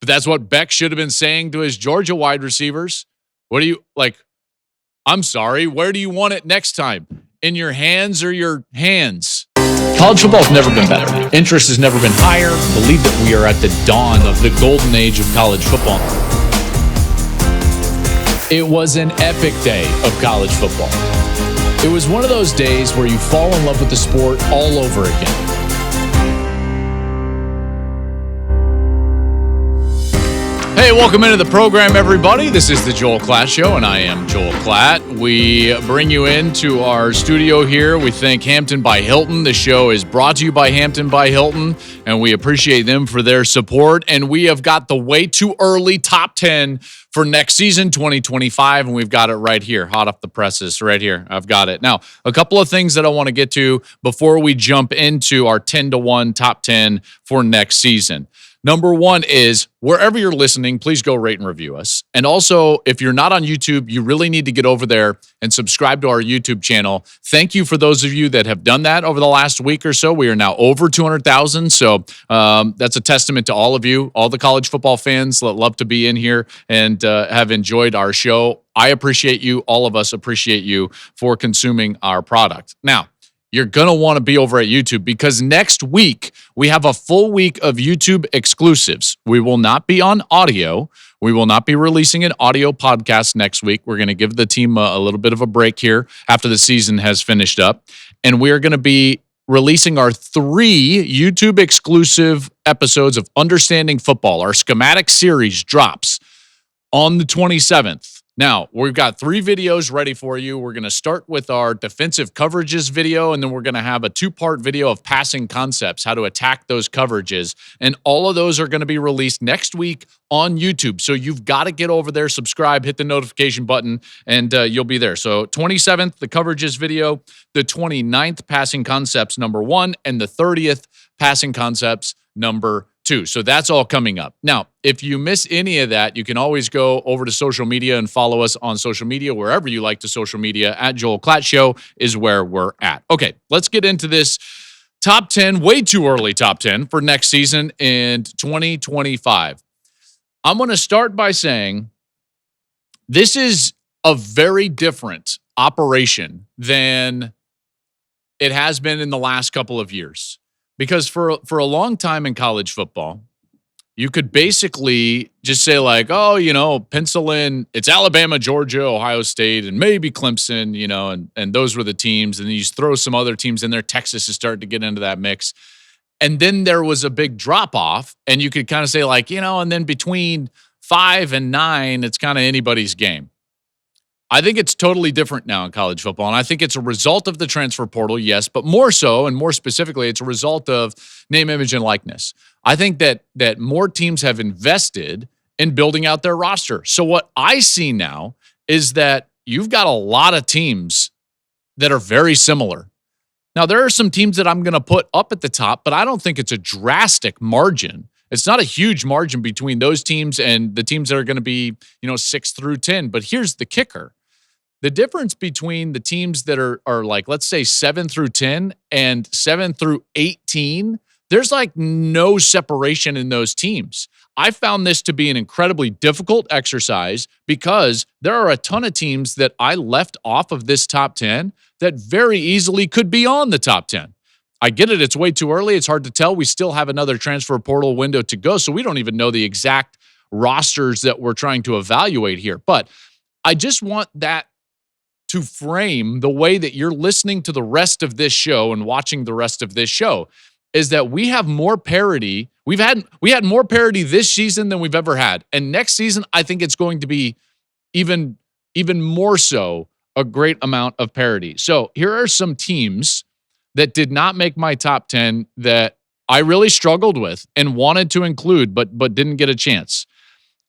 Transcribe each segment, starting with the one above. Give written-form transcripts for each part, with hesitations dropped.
But that's what Beck should have been saying to his Georgia wide receivers. What do you like? I'm sorry. Where do you want it next time? In your hands or your hands? College football has never been better. Interest has never been higher. Believe that we are at the dawn of the golden age of college football. It was an epic day of college football. It was one of those days where you fall in love with the sport all over again. Hey, welcome into the program, everybody. This is the Joel Klatt Show, and I am Joel Klatt. We bring you into our studio here. We thank Hampton by Hilton. The show is brought to you by Hampton by Hilton, and we appreciate them for their support. And we have got the way too early top 10 for next season, 2025, and we've got it right here, hot off the presses, right here. I've got it. Now, a couple of things that I want to get to before we jump into our 10-1 top 10 for next season. Number one is, wherever you're listening, please go rate and review us. And also, if you're not on YouTube, you really need to get over there and subscribe to our YouTube channel. Thank you for those of you that have done that over the last week or so. We are now over 200,000. So that's a testament to all of you, all the college football fans that love to be in here and have enjoyed our show. I appreciate you. All of us appreciate you for consuming our product. Now, you're going to want to be over at YouTube because next week we have a full week of YouTube exclusives. We will not be on audio. We will not be releasing an audio podcast next week. We're going to give the team a little bit of a break here after the season has finished up. And we are going to be releasing our 3 YouTube exclusive episodes of Understanding Football. Our schematic series drops on the 27th. Now, we've got 3 videos ready for you. We're going to start with our defensive coverages video, and then we're going to have a 2-part video of passing concepts, how to attack those coverages. And all of those are going to be released next week on YouTube. So you've got to get over there, subscribe, hit the notification button, and you'll be there. So 27th, the coverages video, the 29th, passing concepts number 1, and the 30th, passing concepts number 2. So that's all coming up. Now, if you miss any of that, you can always go over to social media and follow us on social media, wherever you like to social media. At Joel Klatt Show is where we're at. Okay, let's get into this top 10, way too early top 10 for next season in 2025. I'm going to start by saying this is a very different operation than it has been in the last couple of years. Because for a long time in college football, you could basically just say like, oh, pencil in, it's Alabama, Georgia, Ohio State, and maybe Clemson, and those were the teams. And you just throw some other teams in there. Texas is starting to get into that mix. And then there was a big drop off, and you could kind of say like, and then between 5 and 9, it's kind of anybody's game. I think it's totally different now in college football, and I think it's a result of the transfer portal, yes, but more so and more specifically, it's a result of name, image, and likeness. I think that more teams have invested in building out their roster. So what I see now is that you've got a lot of teams that are very similar. Now, there are some teams that I'm going to put up at the top, but I don't think it's a drastic margin. It's not a huge margin between those teams and the teams that are going to be, 6 through 10. But here's the kicker. The difference between the teams that are like, let's say 7 through 10 and 7 through 18, there's like no separation in those teams. I found this to be an incredibly difficult exercise because there are a ton of teams that I left off of this top 10 that very easily could be on the top 10. I get it. It's way too early. It's hard to tell. We still have another transfer portal window to go, so we don't even know the exact rosters that we're trying to evaluate here. But I just want that to frame the way that you're listening to the rest of this show and watching the rest of this show is that we have more parity. We had more parity this season than we've ever had. And next season, I think it's going to be even more so a great amount of parity. So here are some teams that did not make my top 10 that I really struggled with and wanted to include, but didn't get a chance.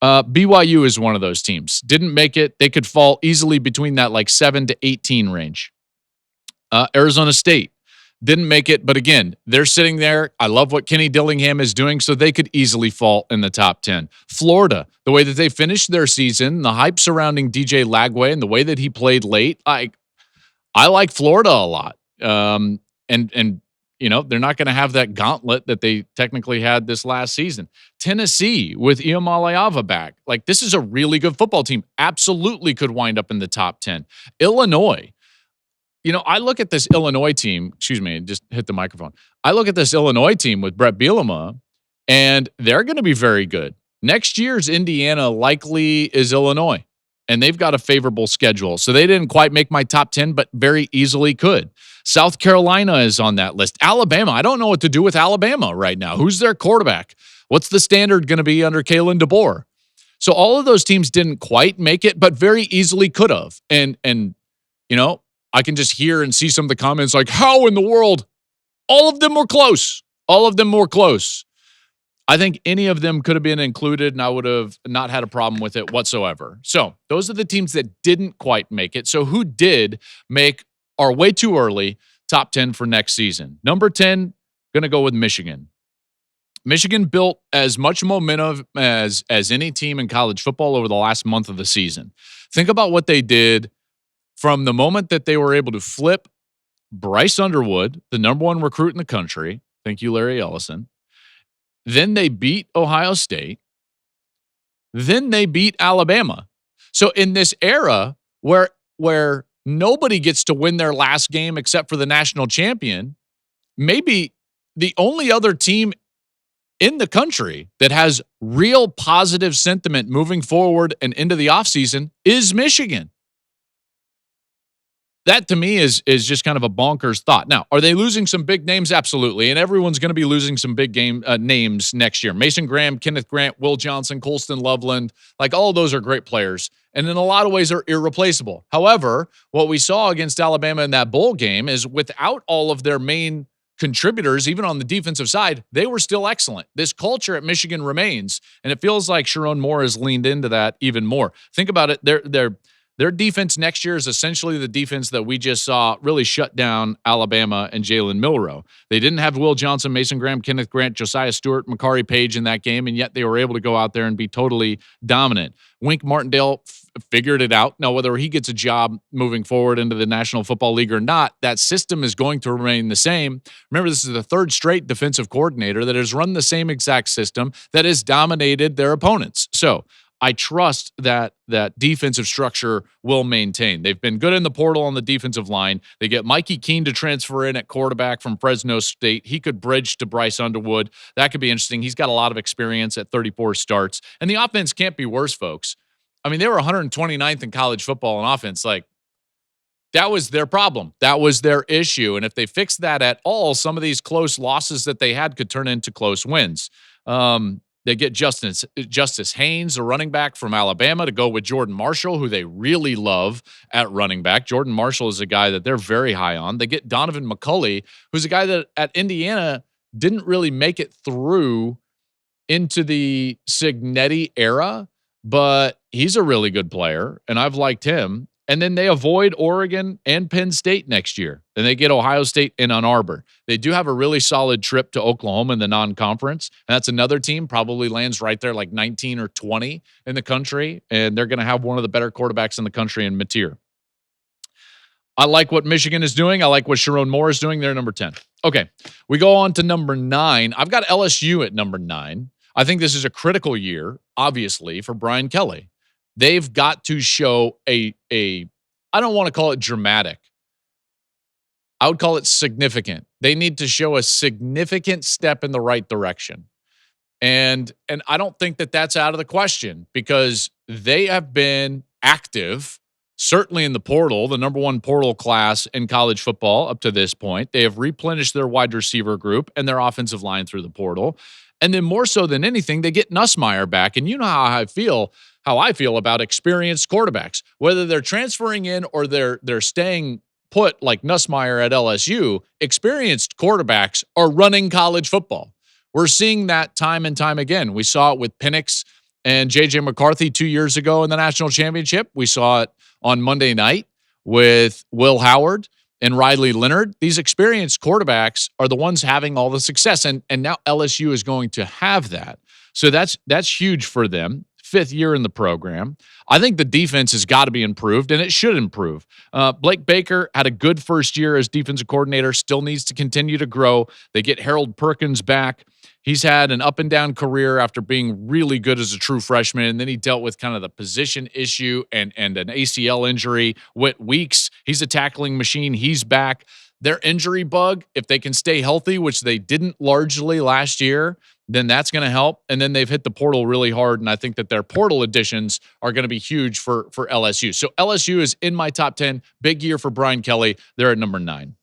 BYU is one of those teams. Didn't make it. They could fall easily between that like 7 to 18 range. Arizona State didn't make it, but again, they're sitting there. I love what Kenny Dillingham is doing, so they could easily fall in the top 10. Florida, the way that they finished their season, the hype surrounding DJ Lagway and the way that he played late, I like Florida a lot. And they're not going to have that gauntlet that they technically had this last season. Tennessee with Iamaleava back. Like, this is a really good football team. Absolutely could wind up in the top 10. Illinois. I look at this Illinois team. Excuse me, just hit the microphone. I look at this Illinois team with Brett Bielema, and they're going to be very good. Next year's Indiana likely is Illinois, and they've got a favorable schedule. So they didn't quite make my top 10, but very easily could. South Carolina is on that list. Alabama, I don't know what to do with Alabama right now. Who's their quarterback? What's the standard going to be under Kalen DeBoer? So all of those teams didn't quite make it, but very easily could have. And I can just hear and see some of the comments like, how in the world? All of them were close. All of them were close. I think any of them could have been included, and I would have not had a problem with it whatsoever. So those are the teams that didn't quite make it. So who did make our way too early top 10 for next season? Number 10, going to go with Michigan. Michigan built as much momentum as any team in college football over the last month of the season. Think about what they did from the moment that they were able to flip Bryce Underwood, the number one recruit in the country. Thank you, Larry Ellison. Then they beat Ohio State. Then they beat Alabama. So in this era where nobody gets to win their last game except for the national champion, maybe the only other team in the country that has real positive sentiment moving forward and into the offseason is Michigan. That, to me, is just kind of a bonkers thought. Now, are they losing some big names? Absolutely. And everyone's going to be losing some big names next year. Mason Graham, Kenneth Grant, Will Johnson, Colston Loveland, like all of those are great players. And in a lot of ways are irreplaceable. However, what we saw against Alabama in that bowl game is without all of their main contributors, even on the defensive side, they were still excellent. This culture at Michigan remains, and it feels like Sharon Moore has leaned into that even more. Think about it. Their defense next year is essentially the defense that we just saw really shut down Alabama and Jalen Milroe. They didn't have Will Johnson, Mason Graham, Kenneth Grant, Josiah Stewart, Makari Page in that game, and yet they were able to go out there and be totally dominant. Wink Martindale figured it out. Now, whether he gets a job moving forward into the National Football League or not, that system is going to remain the same. Remember, this is the third straight defensive coordinator that has run the same exact system that has dominated their opponents. So I trust that defensive structure will maintain. They've been good in the portal on the defensive line. They get Mikey Keene to transfer in at quarterback from Fresno State. He could bridge to Bryce Underwood. That could be interesting. He's got a lot of experience at 34 starts. And the offense can't be worse, folks. I mean, they were 129th in college football in offense. Like, that was their problem. That was their issue. And if they fix that at all, some of these close losses that they had could turn into close wins. They get Justice Haynes, a running back from Alabama, to go with Jordan Marshall, who they really love at running back. Jordan Marshall is a guy that they're very high on. They get Donovan McCulley, who's a guy that at Indiana didn't really make it through into the Cignetti era, but he's a really good player, and I've liked him. And then they avoid Oregon and Penn State next year. Then they get Ohio State and Ann Arbor. They do have a really solid trip to Oklahoma in the non-conference. And that's another team, probably lands right there like 19 or 20 in the country. And they're going to have one of the better quarterbacks in the country in Mateer. I like what Michigan is doing. I like what Sharon Moore is doing. They're number 10. Okay, we go on to number 9. I've got LSU at number 9. I think this is a critical year, obviously, for Brian Kelly. They've got to show I don't want to call it dramatic. I would call it significant. They need to show a significant step in the right direction. And I don't think that that's out of the question because they have been active, certainly in the portal, the number one portal class in college football up to this point. They have replenished their wide receiver group and their offensive line through the portal. And then more so than anything, they get Nussmeier back. And you know how I feel about experienced quarterbacks, whether they're transferring in or they're staying put like Nussmeier at LSU. Experienced quarterbacks are running college football. We're seeing that time and time again. We saw it with Penix and J.J. McCarthy 2 years ago in the national championship. We saw it on Monday night with Will Howard and Riley Leonard. These experienced quarterbacks are the ones having all the success, and now LSU is going to have that. So that's huge for them. fifth year in the program. I think the defense has got to be improved, and it should improve. Blake Baker had a good first year as defensive coordinator, still needs to continue to grow. They get Harold Perkins back. He's had an up and down career after being really good as a true freshman, and then he dealt with kind of the position issue and an ACL injury. Whit Weeks, he's a tackling machine. He's back. Their injury bug, if they can stay healthy, which they didn't largely last year, then that's going to help. And then they've hit the portal really hard, and I think that their portal additions are going to be huge for LSU. So LSU is in my top 10. Big year for Brian Kelly. They're at number 9.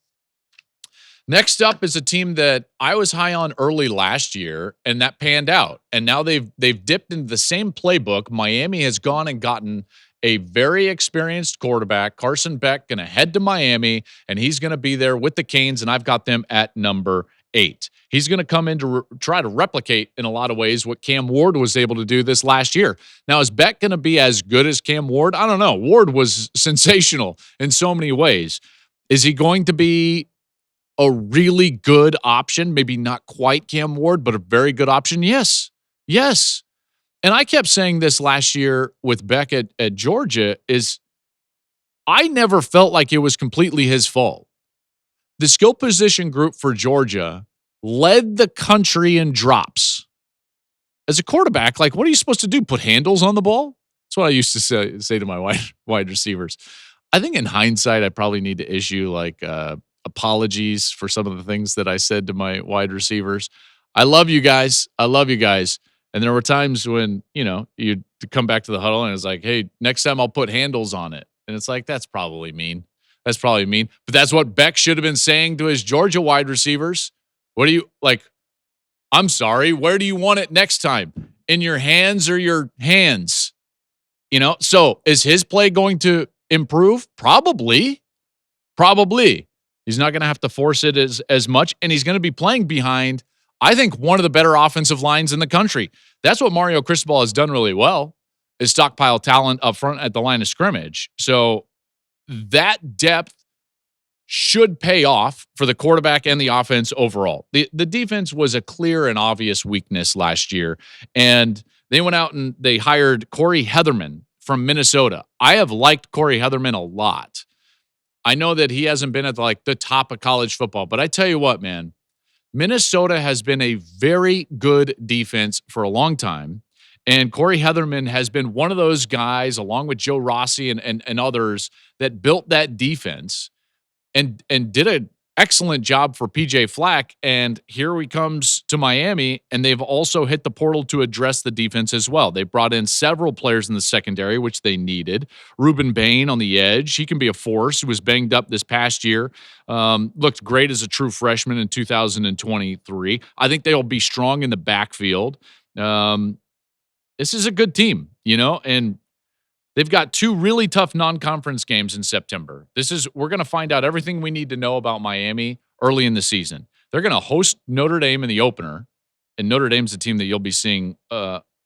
Next up is a team that I was high on early last year, and that panned out. And now they've dipped into the same playbook. Miami has gone and gotten a very experienced quarterback, Carson Beck, going to head to Miami, and he's going to be there with the Canes, and I've got them at number 8. He's going to come in to try to replicate in a lot of ways what Cam Ward was able to do this last year. Now, is Beck going to be as good as Cam Ward? I don't know. Ward was sensational in so many ways. Is he going to be a really good option? Maybe not quite Cam Ward, but a very good option? Yes. Yes. And I kept saying this last year with Beck at Georgia is I never felt like it was completely his fault. The skill position group for Georgia led the country in drops. As a quarterback, like, what are you supposed to do? Put handles on the ball? That's what I used to say to my wide receivers. I think in hindsight, I probably need to issue like apologies for some of the things that I said to my wide receivers. I love you guys. I love you guys. And there were times when, you'd come back to the huddle and it's like, hey, next time I'll put handles on it. And it's like, that's probably mean. That's probably mean. But that's what Beck should have been saying to his Georgia wide receivers. What do you, like, I'm sorry, where do you want it next time? In your hands or your hands? So is his play going to improve? Probably. He's not going to have to force it as much, and he's going to be playing behind, I think, one of the better offensive lines in the country. That's what Mario Cristobal has done really well, is stockpile talent up front at the line of scrimmage. So that depth should pay off for the quarterback and the offense overall. The defense was a clear and obvious weakness last year, and they went out and they hired Corey Heatherman from Minnesota. I have liked Corey Heatherman a lot. I know that he hasn't been at the top of college football, but I tell you what, man, Minnesota has been a very good defense for a long time, and Corey Heatherman has been one of those guys, along with Joe Rossi and others, that built that defense and did an excellent job for PJ Flack. And here he comes to Miami, and they've also hit the portal to address the defense as well. They brought in several players in the secondary, which they needed. Ruben Bain on the edge. He can be a force. He was banged up this past year. Looked great as a true freshman in 2023. I think they'll be strong in the backfield. This is a good team, and they've got 2 really tough non-conference games in September. We're going to find out everything we need to know about Miami early in the season. They're going to host Notre Dame in the opener, and Notre Dame's a team that you'll be seeing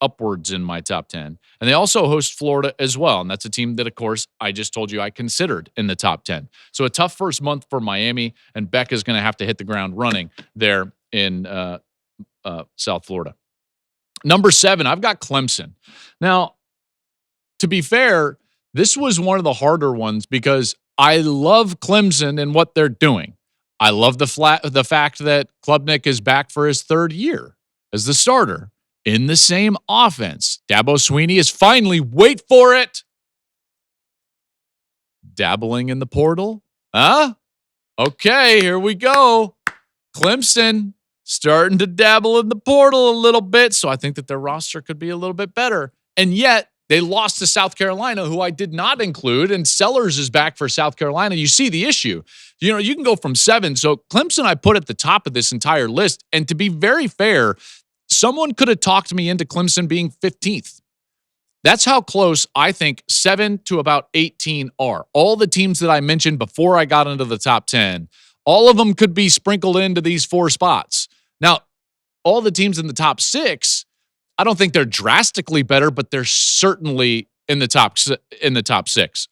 upwards in my top 10. And they also host Florida as well, and that's a team that, of course, I just told you I considered in the top 10. So a tough first month for Miami, and Beck is going to have to hit the ground running there in South Florida. Number 7, I've got Clemson. Now, to be fair, this was one of the harder ones because I love Clemson and what they're doing. I love the fact that Klubnik is back for his 3rd year as the starter in the same offense. Dabo Swinney is finally, wait for it, dabbling in the portal. Huh? Okay, here we go. Clemson starting to dabble in the portal a little bit, so I think that their roster could be a little bit better. And yet, they lost to South Carolina, who I did not include, and Sellers is back for South Carolina. You see the issue. You can go from 7. So Clemson I put at the top of this entire list, and to be very fair, someone could have talked me into Clemson being 15th. That's how close I think 7 to about 18 are. All the teams that I mentioned before I got into the top 10, all of them could be sprinkled into these 4 spots. Now, all the teams in the top 6, I don't think they're drastically better, but they're certainly in the top 6.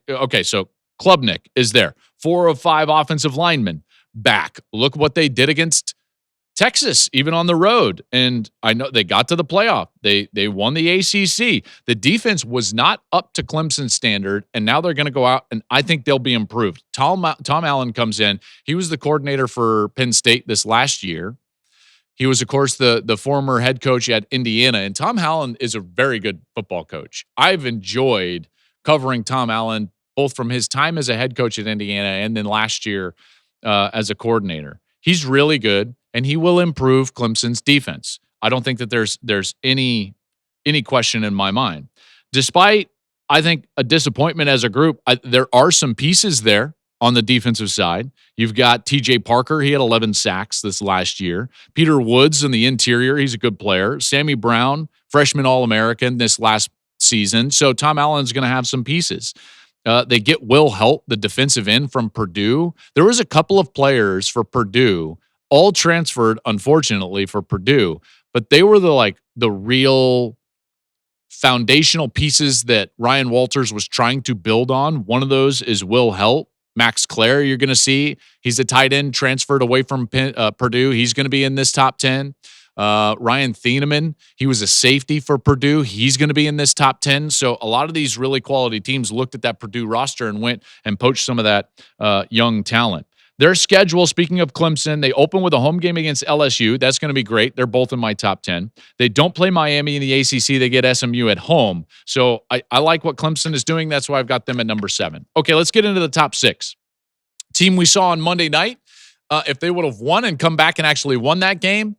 Okay, so Klubnik is there. 4 of 5 offensive linemen back. Look what they did against Texas, even on the road, and I know they got to the playoff. They won the ACC. The defense was not up to Clemson standard, and now they're going to go out, and I think they'll be improved. Tom Allen comes in. He was the coordinator for Penn State this last year. He was, of course, the former head coach at Indiana, and Tom Allen is a very good football coach. I've enjoyed covering Tom Allen, both from his time as a head coach at Indiana and then last year as a coordinator. He's really good, and he will improve Clemson's defense. I don't think that there's any question in my mind. Despite, I think, a disappointment as a group, there are some pieces there on the defensive side. You've got TJ Parker. He had 11 sacks this last year. Peter Woods in the interior. He's a good player. Sammy Brown, freshman All-American this last season. So Tom Allen's going to have some pieces. They get Will Helt, the defensive end from Purdue. There was a couple of players for Purdue, all transferred, unfortunately, for Purdue, but they were the real foundational pieces that Ryan Walters was trying to build on. One of those is Will Helt. Max Clare, you're going to see. He's a tight end transferred away from Purdue. He's going to be in this top 10. Ryan Thieneman, he was a safety for Purdue. He's going to be in this top 10. So a lot of these really quality teams looked at that Purdue roster and went and poached some of that young talent. Their schedule, speaking of Clemson, they open with a home game against LSU. That's going to be great. They're both in my top 10. They don't play Miami in the ACC. They get SMU at home. So I like what Clemson is doing. That's why I've got them at number 7. Okay, let's get into the top 6. Team we saw on Monday night, if they would have won and come back and actually won that game,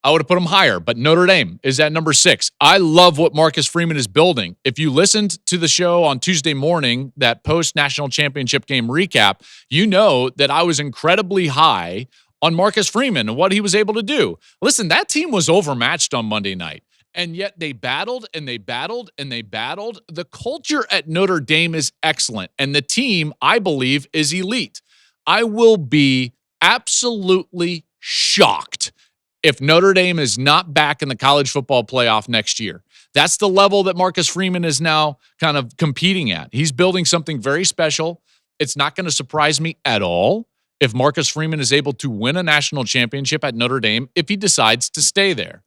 I would have put them higher, but Notre Dame is at number 6. I love what Marcus Freeman is building. If you listened to the show on Tuesday morning, that post-national championship game recap, you know that I was incredibly high on Marcus Freeman and what he was able to do. Listen, that team was overmatched on Monday night, and yet they battled and they battled and they battled. The culture at Notre Dame is excellent, and the team, I believe, is elite. I will be absolutely shocked if Notre Dame is not back in the college football playoff next year. That's the level that Marcus Freeman is now kind of competing at. He's building something very special. It's not going to surprise me at all if Marcus Freeman is able to win a national championship at Notre Dame if he decides to stay there.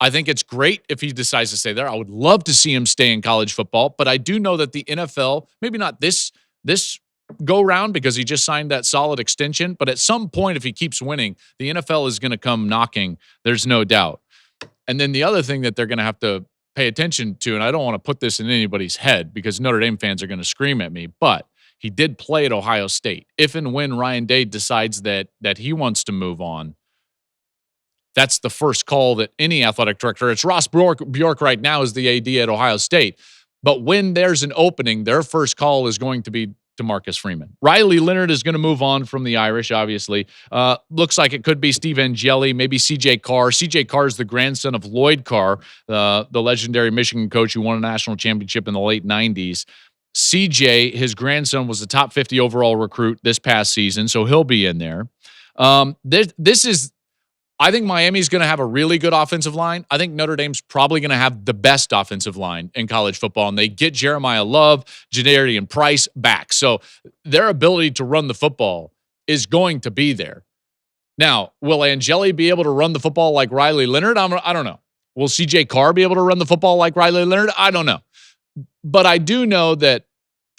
I think it's great if he decides to stay there. I would love to see him stay in college football, but I do know that the NFL, maybe not this go round because he just signed that solid extension, but at some point, if he keeps winning, the NFL is going to come knocking. There's no doubt. And then the other thing that they're going to have to pay attention to, and I don't want to put this in anybody's head because Notre Dame fans are going to scream at me, but he did play at Ohio State. If and when Ryan Day decides that he wants to move on, that's the first call that any athletic director, it's Ross Bjork right now is the AD at Ohio State. But when there's an opening, their first call is going to be to Marcus Freeman. Riley Leonard is going to move on from the Irish, obviously. Looks like it could be Steve Angeli, maybe C.J. Carr. C.J. Carr is the grandson of Lloyd Carr, the legendary Michigan coach who won a national championship in the late 90s. C.J., his grandson, was the top 50 overall recruit this past season, so he'll be in there. I think Miami's going to have a really good offensive line. I think Notre Dame's probably going to have the best offensive line in college football, and they get Jeremiah Love, Jadarian Price back. So their ability to run the football is going to be there. Now, will Angeli be able to run the football like Riley Leonard? I don't know. Will C.J. Carr be able to run the football like Riley Leonard? I don't know. But I do know that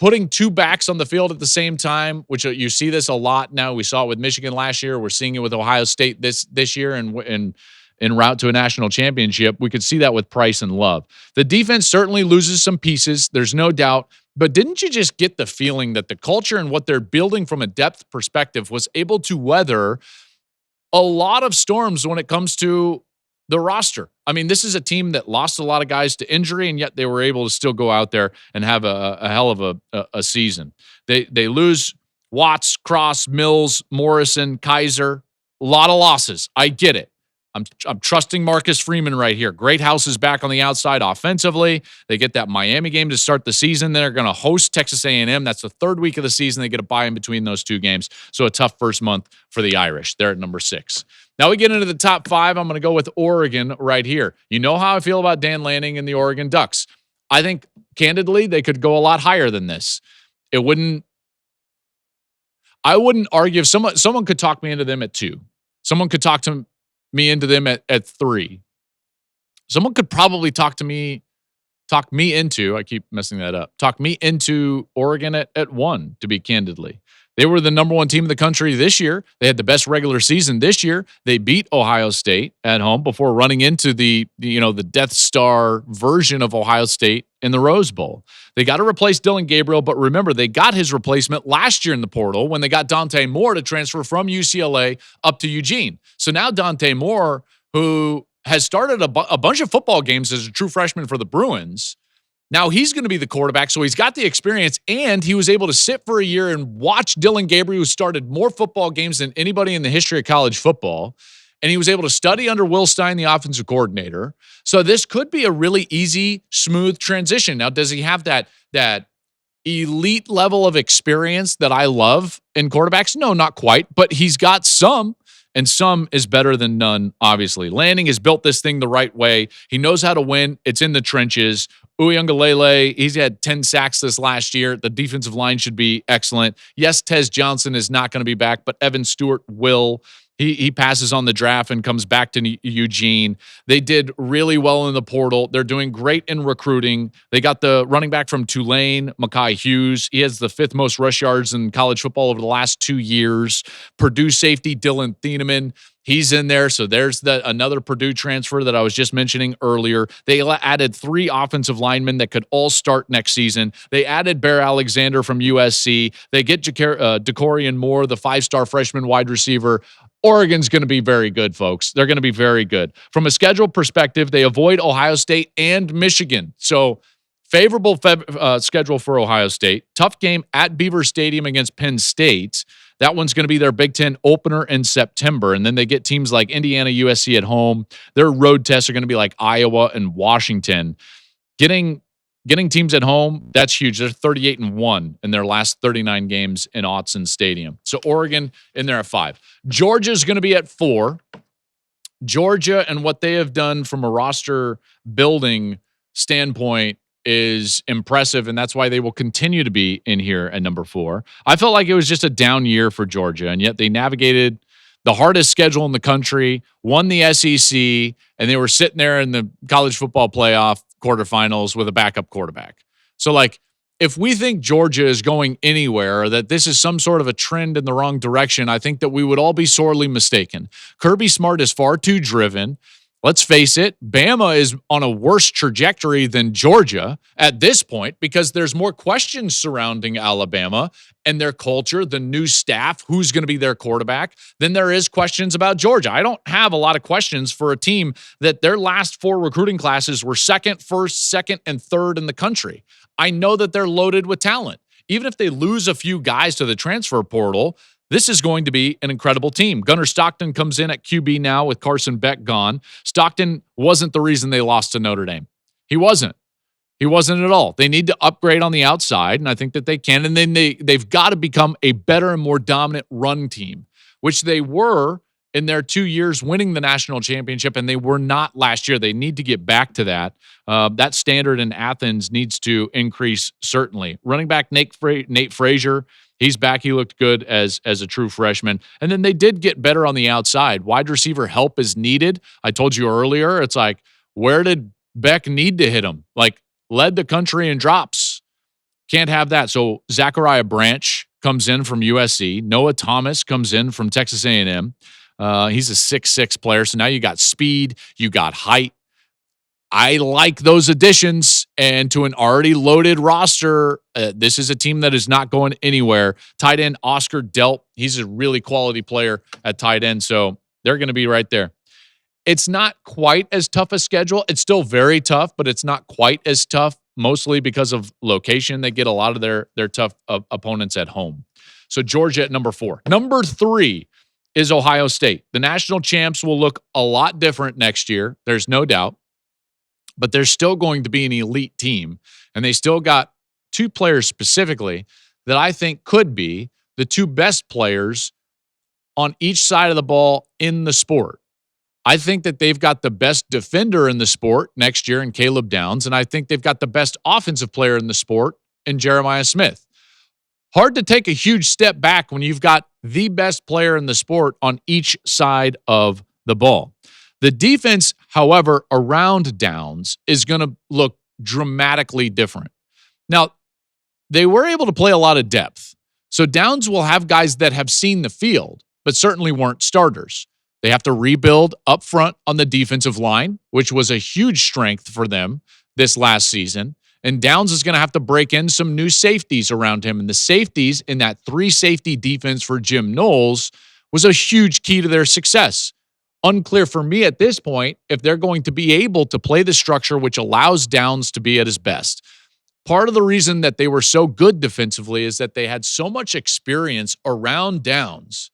putting two backs on the field at the same time, which you see this a lot now. We saw it with Michigan last year. We're seeing it with Ohio State this year and en route to a national championship. We could see that with Price and Love. The defense certainly loses some pieces. There's no doubt. But didn't you just get the feeling that the culture and what they're building from a depth perspective was able to weather a lot of storms when it comes to the roster? I mean, this is a team that lost a lot of guys to injury, and yet they were able to still go out there and have a hell of a season. They lose Watts, Cross, Mills, Morrison, Kaiser. A lot of losses. I get it. I'm trusting Marcus Freeman right here. Great House is back on the outside offensively. They get that Miami game to start the season. They're going to host Texas A&M. That's the third week of the season. They get a bye in between those two games. So a tough first month for the Irish. They're at number 6. Now we get into the top 5. I'm going to go with Oregon right here. You know how I feel about Dan Lanning and the Oregon Ducks. I think, candidly, they could go a lot higher than this. I wouldn't argue if someone could talk me into them at 2. Someone could talk me into them at 3. Someone could probably talk me into, I keep messing that up, talk me into Oregon at 1, to be candidly. They were the number 1 team in the country this year. They had the best regular season this year. They beat Ohio State at home before running into the Death Star version of Ohio State in the Rose Bowl. They got to replace Dylan Gabriel, but remember, they got his replacement last year in the portal when they got Dante Moore to transfer from UCLA up to Eugene. So now Dante Moore, who has started a bunch of football games as a true freshman for the Bruins, now he's going to be the quarterback, so he's got the experience, and he was able to sit for a year and watch Dylan Gabriel, who started more football games than anybody in the history of college football, and he was able to study under Will Stein, the offensive coordinator. So this could be a really easy, smooth transition. Now, does he have that elite level of experience that I love in quarterbacks? No, not quite, but he's got some. And some is better than none, obviously. Lanning has built this thing the right way. He knows how to win. It's in the trenches. Uiagalelei, he's had 10 sacks this last year. The defensive line should be excellent. Yes, Tez Johnson is not going to be back, but Evan Stewart will. He passes on the draft and comes back to Eugene. They did really well in the portal. They're doing great in recruiting. They got the running back from Tulane, Mekhi Hughes. He has the 5th most rush yards in college football over the last 2 years. Purdue safety Dylan Thieneman, he's in there. So there's another Purdue transfer that I was just mentioning earlier. They added 3 offensive linemen that could all start next season. They added Bear Alexander from USC. They get Decorian Moore, the 5-star freshman wide receiver. Oregon's going to be very good, folks. They're going to be very good. From a schedule perspective, they avoid Ohio State and Michigan. So favorable schedule for Ohio State. Tough game at Beaver Stadium against Penn State. That one's going to be their Big Ten opener in September. And then they get teams like Indiana, USC at home. Their road tests are going to be like Iowa and Washington. Getting teams at home, that's huge. They're 38-1 in their last 39 games in Autzen Stadium. So Oregon in there at 5. Georgia's going to be at 4. Georgia and what they have done from a roster building standpoint is impressive, and that's why they will continue to be in here at number 4. I felt like it was just a down year for Georgia, and yet they navigated the hardest schedule in the country, won the SEC, and they were sitting there in the college football playoff quarterfinals with a backup quarterback. So, if we think Georgia is going anywhere, or that this is some sort of a trend in the wrong direction, I think that we would all be sorely mistaken. Kirby Smart is far too driven. Let's face it, Bama is on a worse trajectory than Georgia at this point because there's more questions surrounding Alabama and their culture, the new staff, who's going to be their quarterback, than there is questions about Georgia. I don't have a lot of questions for a team that their last 4 recruiting classes were 2nd, 1st, 2nd, and 3rd in the country. I know that they're loaded with talent. Even if they lose a few guys to the transfer portal, this is going to be an incredible team. Gunnar Stockton comes in at QB now with Carson Beck gone. Stockton wasn't the reason they lost to Notre Dame. He wasn't. He wasn't at all. They need to upgrade on the outside, and I think that they can. And then they've got to become a better and more dominant run team, which they were in their 2 years winning the national championship, and they were not last year. They need to get back to that. That standard in Athens needs to increase, certainly. Running back Nate Frazier, he's back. He looked good as a true freshman. And then they did get better on the outside. Wide receiver help is needed. I told you earlier, it's like, where did Beck need to hit him? Led the country in drops. Can't have that. So Zachariah Branch comes in from USC. Noah Thomas comes in from Texas A&M. He's a 6'6" player. So now you got speed, you got height. I like those additions, and to an already loaded roster, this is a team that is not going anywhere. Tight end Oscar Delp, he's a really quality player at tight end, so they're going to be right there. It's not quite as tough a schedule. It's still very tough, but it's not quite as tough, mostly because of location. They get a lot of their tough opponents at home. So Georgia at number 4. Number 3 is Ohio State. The national champs will look a lot different next year. There's no doubt. But they're still going to be an elite team. And they still got 2 players specifically that I think could be the 2 best players on each side of the ball in the sport. I think that they've got the best defender in the sport next year in Caleb Downs, and I think they've got the best offensive player in the sport in Jeremiah Smith. Hard to take a huge step back when you've got the best player in the sport on each side of the ball. The defense, however, around Downs is going to look dramatically different. Now, they were able to play a lot of depth. So Downs will have guys that have seen the field, but certainly weren't starters. They have to rebuild up front on the defensive line, which was a huge strength for them this last season. And Downs is going to have to break in some new safeties around him. And the safeties in that 3-safety defense for Jim Knowles was a huge key to their success. Unclear for me at this point if they're going to be able to play the structure which allows Downs to be at his best. Part of the reason that they were so good defensively is that they had so much experience around Downs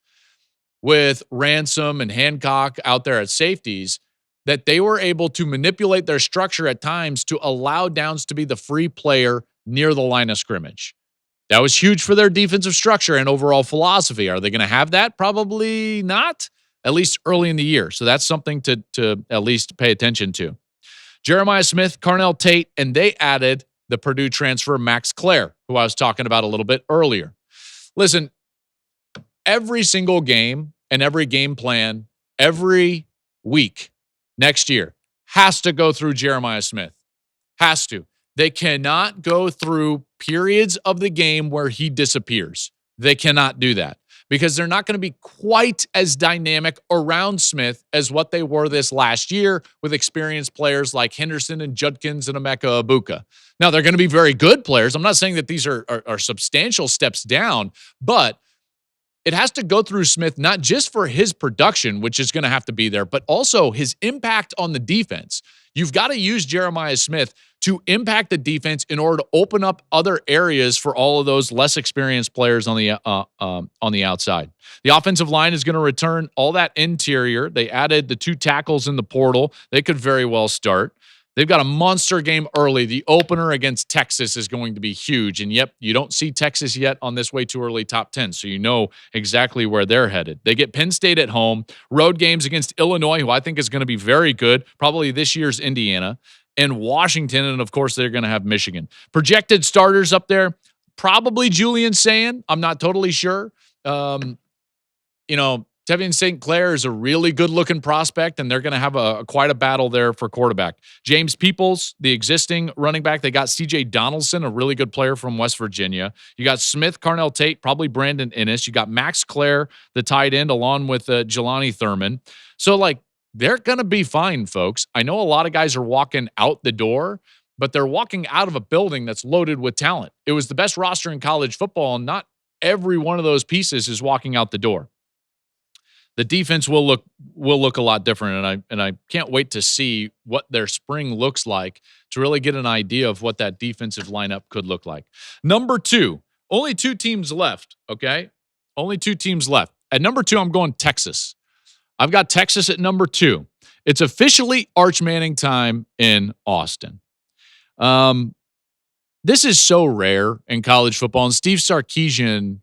with Ransom and Hancock out there at safeties that they were able to manipulate their structure at times to allow Downs to be the free player near the line of scrimmage. That was huge for their defensive structure and overall philosophy. Are they going to have that? Probably not, at least early in the year. So that's something to at least pay attention to. Jeremiah Smith, Carnell Tate, and they added the Purdue transfer Max Clare, who I was talking about a little bit earlier. Listen, every single game and every game plan, every week next year has to go through Jeremiah Smith. Has to. They cannot go through periods of the game where he disappears. They cannot do that because they're not going to be quite as dynamic around Smith as what they were this last year with experienced players like Henderson and Judkins and Emeka Ibuka. Now, they're going to be very good players. I'm not saying that these are substantial steps down, but it has to go through Smith, not just for his production, which is going to have to be there, but also his impact on the defense. You've got to use Jeremiah Smith to impact the defense in order to open up other areas for all of those less experienced players on the outside. The offensive line is going to return all that interior. They added the 2 tackles in the portal. They could very well start. They've got a monster game early. The opener against Texas is going to be huge. And yep, you don't see Texas yet on this way too early top 10, so you know exactly where they're headed. They get Penn State at home, road games against Illinois, who I think is going to be very good, probably this year's Indiana, and Washington, and of course they're going to have Michigan. Projected starters up there, probably Julian Sayin. I'm not totally sure. Tevian St. Clair is a really good-looking prospect, and they're going to have quite a battle there for quarterback. James Peoples, the existing running back. They got C.J. Donaldson, a really good player from West Virginia. You got Smith, Carnell Tate, probably Brandon Ennis. You got Max Clare, the tight end, along with Jelani Thurman. So, they're going to be fine, folks. I know a lot of guys are walking out the door, but they're walking out of a building that's loaded with talent. It was the best roster in college football, and not every one of those pieces is walking out the door. The defense will look a lot different, and I can't wait to see what their spring looks like to really get an idea of what that defensive lineup could look like. Number 2, only 2 teams left, okay? Only 2 teams left. At number 2, I'm going Texas. I've got Texas at number 2. It's officially Arch Manning time in Austin. This is so rare in college football, and Steve Sarkisian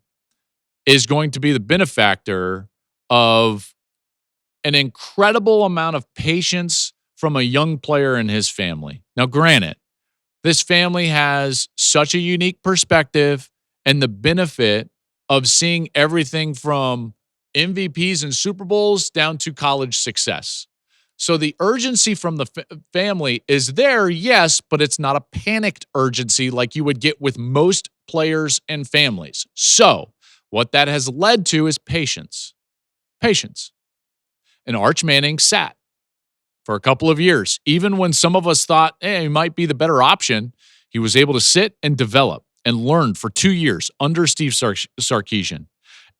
is going to be the benefactor of an incredible amount of patience from a young player and his family. Now, granted, this family has such a unique perspective and the benefit of seeing everything from MVPs and Super Bowls down to college success. So the urgency from the family is there, yes, but it's not a panicked urgency like you would get with most players and families. So what that has led to is patience. Patience. And Arch Manning sat for a couple of years. Even when some of us thought, he might be the better option, he was able to sit and develop and learn for 2 years under Steve Sarkisian.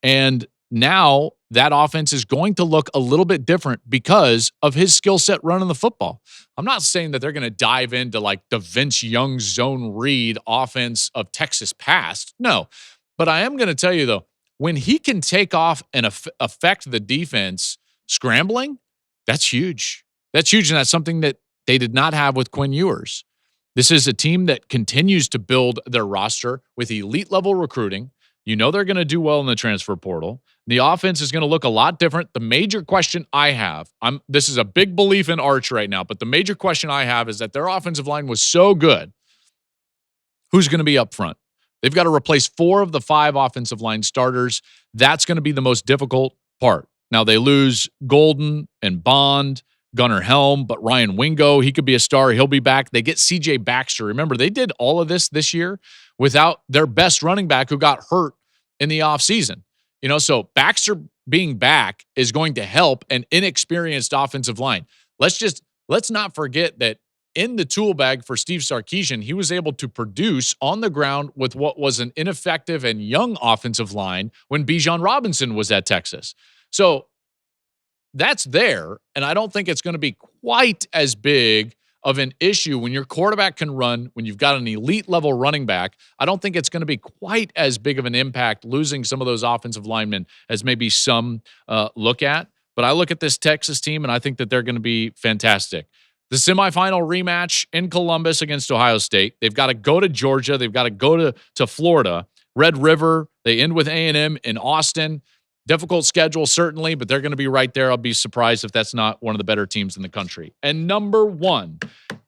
And now that offense is going to look a little bit different because of his skill set running the football. I'm not saying that they're going to dive into the Vince Young zone read offense of Texas past. No. But I am going to tell you, though, when he can take off and affect the defense scrambling, that's huge. That's huge, and that's something that they did not have with Quinn Ewers. This is a team that continues to build their roster with elite-level recruiting. You know they're going to do well in the transfer portal. The offense is going to look a lot different. The major question I have, this is a big belief in Arch right now, but the major question I have is that their offensive line was so good. Who's going to be up front? They've got to replace 4 of the 5 offensive line starters. That's going to be the most difficult part. Now, they lose Golden and Bond. Gunnar Helm, but Ryan Wingo, he could be a star. He'll be back. They get C.J. Baxter. Remember, they did all of this year without their best running back who got hurt in the offseason. So Baxter being back is going to help an inexperienced offensive line. Let's not forget that in the tool bag for Steve Sarkisian, he was able to produce on the ground with what was an ineffective and young offensive line when Bijan Robinson was at Texas. So that's there, and I don't think it's going to be quite as big of an issue when your quarterback can run, when you've got an elite level running back. I don't think it's going to be quite as big of an impact losing some of those offensive linemen as maybe some look at. But I look at this Texas team, and I think that they're going to be fantastic. The semifinal rematch in Columbus against Ohio State. They've got to go to Georgia. They've got to go to Florida. Red River. They end with A&M in Austin. Difficult schedule, certainly, but they're going to be right there. I'll be surprised if that's not one of the better teams in the country. And number one,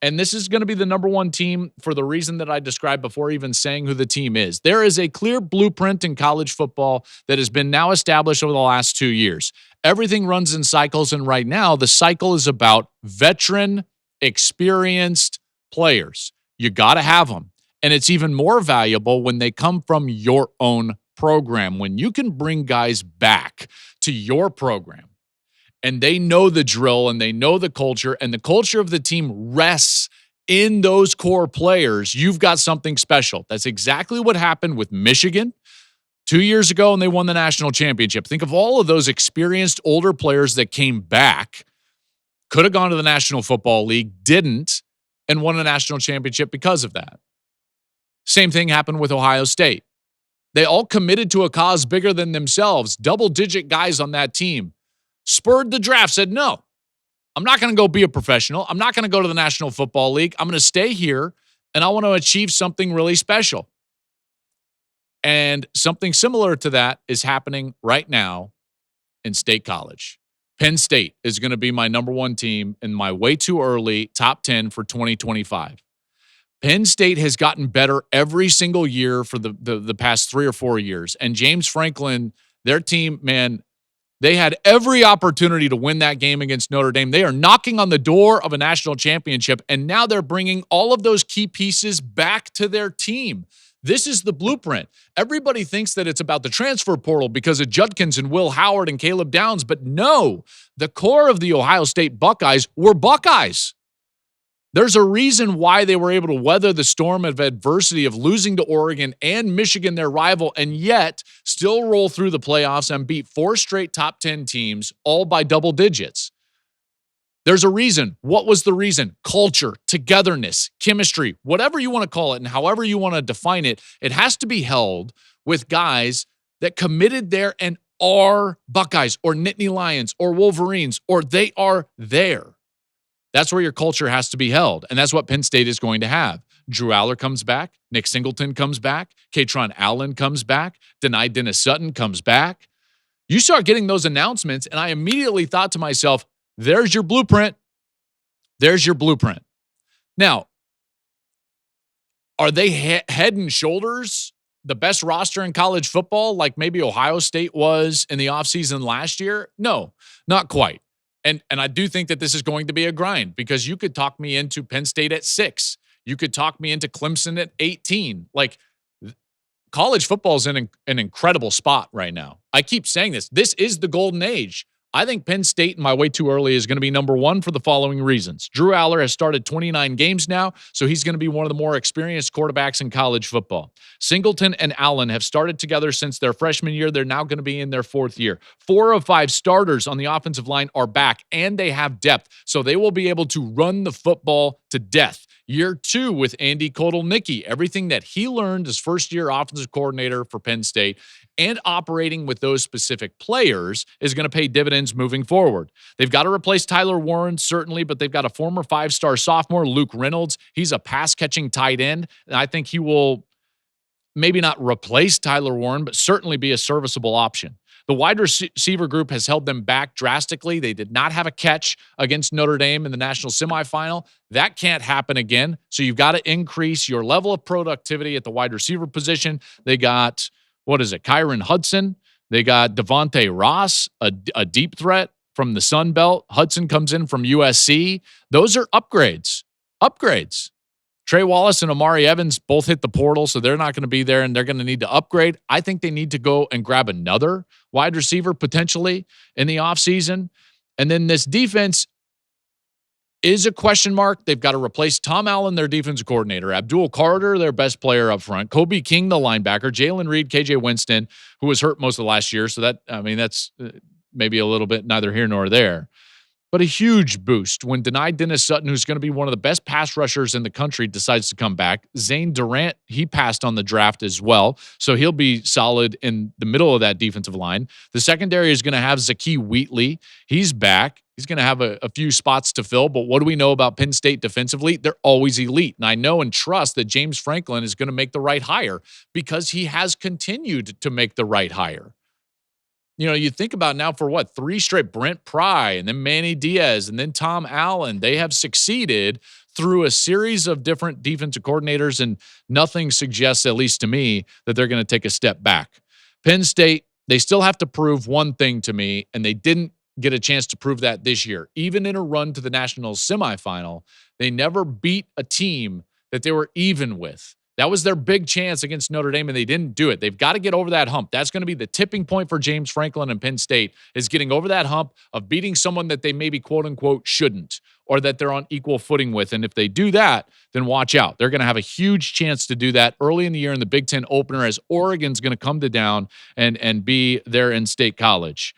and this is going to be the number one team for the reason that I described before even saying who the team is. There is a clear blueprint in college football that has been now established over the last 2 years. Everything runs in cycles, and right now the cycle is about veteran, experienced players. You got to have them. And it's even more valuable when they come from your own program, when you can bring guys back to your program and they know the drill and they know the culture, and the culture of the team rests in those core players. You've got something special. That's exactly what happened with Michigan 2 years ago, and they won the national championship. Think of all of those experienced older players that came back, could have gone to the National Football League, didn't, and won a national championship because of that. Same thing happened with Ohio State. They all committed to a cause bigger than themselves. Double-digit guys on that team spurred the draft, said, no, I'm not going to go be a professional. I'm not going to go to the National Football League. I'm going to stay here, and I want to achieve something really special. And something similar to that is happening right now in State College. Penn State is going to be my number one team in my way too early top 10 for 2025. Penn State has gotten better every single year for the past 3 or 4 years. And James Franklin, their team, man, they had every opportunity to win that game against Notre Dame. They are knocking on the door of a national championship, and now they're bringing all of those key pieces back to their team. This is the blueprint. Everybody thinks that it's about the transfer portal because of Judkins and Will Howard and Caleb Downs, but no, the core of the Ohio State Buckeyes were Buckeyes. There's a reason why they were able to weather the storm of adversity of losing to Oregon and Michigan, their rival, and yet still roll through the playoffs and beat 4 straight top 10 teams, all by double digits. There's a reason. What was the reason? Culture, togetherness, chemistry, whatever you want to call it and however you want to define it, it has to be held with guys that committed there and are Buckeyes or Nittany Lions or Wolverines, or they are there. That's where your culture has to be held, and that's what Penn State is going to have. Drew Aller comes back. Nick Singleton comes back. Katron Allen comes back. Denai Dennis Sutton comes back. You start getting those announcements, and I immediately thought to myself, there's your blueprint. There's your blueprint. Now, are they head and shoulders the best roster in college football like maybe Ohio State was in the offseason last year? No, not quite. And I do think that this is going to be a grind because you could talk me into Penn State at 6. You could talk me into Clemson at 18. Like, college football is in an incredible spot right now. I keep saying this. This is the golden age. I think Penn State, in my way too early, is going to be number one for the following reasons. Drew Aller has started 29 games now, so he's going to be one of the more experienced quarterbacks in college football. Singleton and Allen have started together since their freshman year. They're now going to be in their 4th year. 4 of 5 starters on the offensive line are back, and they have depth, so they will be able to run the football to death. Year 2 with Andy Kotelnicki, everything that he learned as first-year offensive coordinator for Penn State and operating with those specific players is going to pay dividends moving forward. They've got to replace Tyler Warren, certainly, but they've got a former 5-star sophomore, Luke Reynolds. He's a pass-catching tight end, and I think he will maybe not replace Tyler Warren, but certainly be a serviceable option. The wide receiver group has held them back drastically. They did not have a catch against Notre Dame in the national semifinal. That can't happen again. So you've got to increase your level of productivity at the wide receiver position. They got, Kyron Hudson. They got Devontae Ross, a deep threat from the Sun Belt. Hudson comes in from USC. Those are upgrades. Upgrades. Trey Wallace and Amari Evans both hit the portal, so they're not going to be there, and they're going to need to upgrade. I think they need to go and grab another wide receiver potentially in the offseason. And then this defense is a question mark. They've got to replace Tom Allen, their defensive coordinator, Abdul Carter, their best player up front, Kobe King, the linebacker, Jalen Reed, KJ Winston, who was hurt most of last year. So that's maybe a little bit neither here nor there. But a huge boost when denied Dennis Sutton, who's going to be one of the best pass rushers in the country, decides to come back. Zane Durant, he passed on the draft as well, so he'll be solid in the middle of that defensive line. The secondary is going to have Zakee Wheatley. He's back. He's going to have a few spots to fill, but what do we know about Penn State defensively? They're always elite, and I know and trust that James Franklin is going to make the right hire because he has continued to make the right hire. You know, you think about now for what, 3 straight, Brent Pry and then Manny Diaz and then Tom Allen. They have succeeded through a series of different defensive coordinators, and nothing suggests, at least to me, that they're going to take a step back. Penn State, they still have to prove one thing to me, and they didn't get a chance to prove that this year. Even in a run to the national semifinal, they never beat a team that they were even with. That was their big chance against Notre Dame, and they didn't do it. They've got to get over that hump. That's going to be the tipping point for James Franklin and Penn State, is getting over that hump of beating someone that they maybe quote-unquote shouldn't, or that they're on equal footing with. And if they do that, then watch out. They're going to have a huge chance to do that early in the year in the Big Ten opener, as Oregon's going to come to town and be there in State College.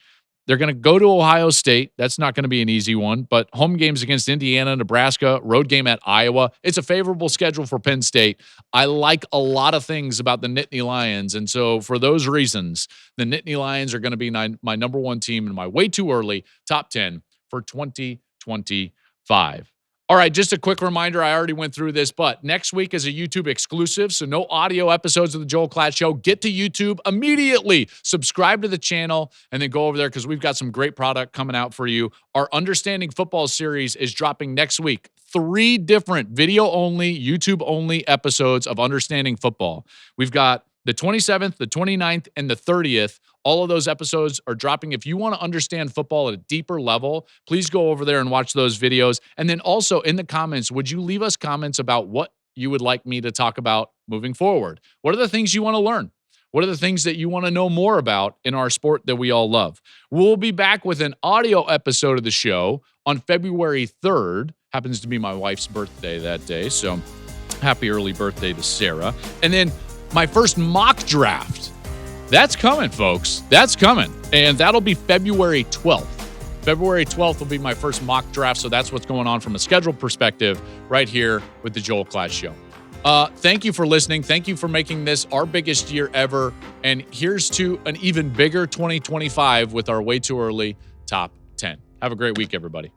They're going to go to Ohio State. That's not going to be an easy one, but home games against Indiana, Nebraska, road game at Iowa. It's a favorable schedule for Penn State. I like a lot of things about the Nittany Lions, and so for those reasons, the Nittany Lions are going to be my number one team in my way too early top 10 for 2025. All right, just a quick reminder, I already went through this, but next week is a YouTube exclusive, so no audio episodes of the Joel Klatt Show. Get to YouTube immediately, subscribe to the channel, and then go over there because we've got some great product coming out for you. Our Understanding Football series is dropping next week. 3 different video-only, YouTube-only episodes of Understanding Football. We've got the 27th, the 29th, and the 30th. All of those episodes are dropping. If you want to understand football at a deeper level, please go over there and watch those videos. And then also in the comments, would you leave us comments about what you would like me to talk about moving forward? What are the things you want to learn? What are the things that you want to know more about in our sport that we all love? We'll be back with an audio episode of the show on February 3rd. Happens to be my wife's birthday that day, so happy early birthday to Sarah. And then my first mock draft. That's coming, folks. That's coming. And that'll be February 12th. February 12th will be my first mock draft, so that's what's going on from a schedule perspective right here with the Joel Klatt Show. Thank you for listening. Thank you for making this our biggest year ever. And here's to an even bigger 2025 with our way too early top 10. Have a great week, everybody.